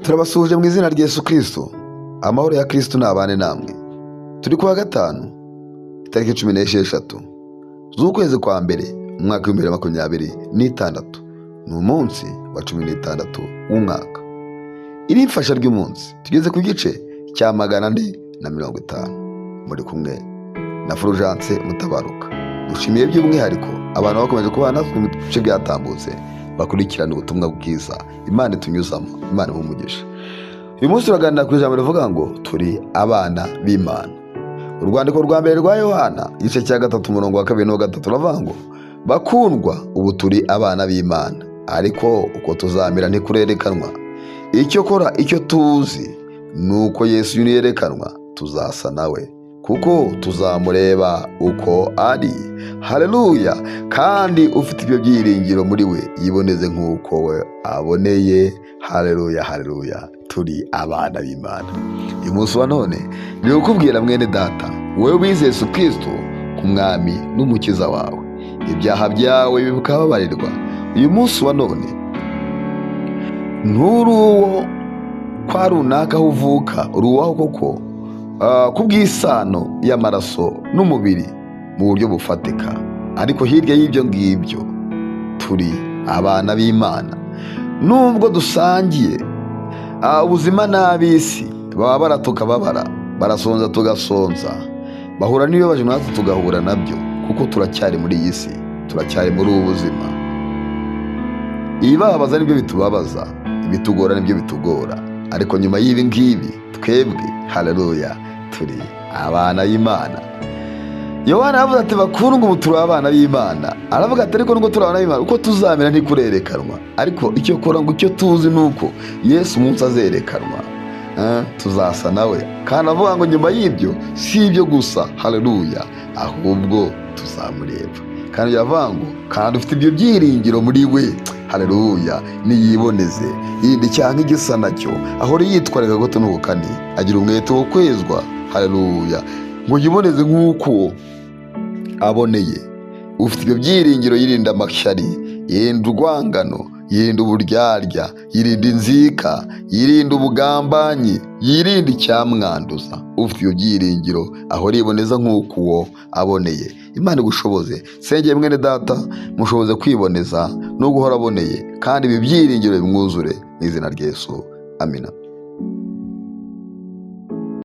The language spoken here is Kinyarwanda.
Turabasuhuje mu izina rya Yesu Kristo. Amahoro ya Kristo nabane namwe. Turi kuwa gatanu itariki 16 z'ukwezi kwa mbere umwaka wa 2026. Ni umunsi wa 16 w'umwaka. Iri mfasha ry'umunsi tugeze ku gice cya 450. Muri kumwe na Fulgence Mutabaruka. Dushimiye by'umwihariko abantu bakomeje kubana mu bice byatambutse bakurikirana ubutumwa bwiza Imana itunyuzamo. Imana umugisha. Uyu munsi turaganira ku ijambo rivuga ngo turi abana b'Imana. Urwandiko rwa mbere rwa Yohana igice cya 3 umurongo wa 2 no 3 turavuga ngo bakundwa ubu turi abana b'Imana, ariko uko tuzamera ntikurerekanwa. Icyo kora icyo tuzi nuko Yesu yerekanwa tuzasa nawe, kuko tuzamureba uko ari. Haleluya. Kandi ufite ibyo byiringiro muri we yiboneze nk'uko we aboneye. Haleluya, haleluya. Turi abana b'Imana. Uyu munsi wa none ni ukubwira mwene data, wowe wize Yesu Kristo kumwami n'umukiza wawe, ibyaha byawe bikababarirwa. Uyu munsi wa none nturuwo kwa runaka uvuka, uruwaho koko kubw'isano y'amaraso n'umubiri mu buryo bufatika, ariko hirya y'ibyo ngibyo turi abana b'Imana. Nubwo dusangiye ubuzima n'ab'isi, baba baratuka babara, barasonza tugasonza, bahura n'ibibazo natwe tugahura nabyo, kuko turacyari muri iyi si, turacyari muri ubu buzima. Ibibabaza nibyo bitubabaza, ibitugora nibyo bitugora, ariko nyuma y'ibi ngibi twebwe, haleluya, turi abana b'Imana. Yohana yavuze ati bakundwa ubu turi abana b'Imana. Aravuga ati ariko nubwo turi abana b'Imana uko tuzamera ntikurerekanwa, ariko icyo kora ngo icyo tuzi nuko Yesu umunsi azerekanwa tuzasa nawe. Kandi avuga ngo nyuma y'ibyo si ibyo gusa, haleluya, ahubwo tuzamureba. Kandi yavuga ngo kandi ufite ibyo byiringiro muri we, haleluya, niyiboneze yindi cyangwa igisa nacyo, ahora yitwareka gato n'ubukani, agira umwete wo kwezwa, haleluya, ngo yiboneze nk'uko aboneye. Ufite ibyo byiringiro yirinda amashyari, yirinda urwangano, yirinda uburyarya, yirinda inzika, yirinda ubugambanyi, yirinda icyamwanduza. Ufite ibyo byiringiro ahora yiboneza nk'uko uwo aboneye. Imana igushoboze. Sengeye mwene data, mushoboze kwiboneza no guhora aboneye, kandi ibi byiringiro bimwuzure mu izina rya Yesu. Amina.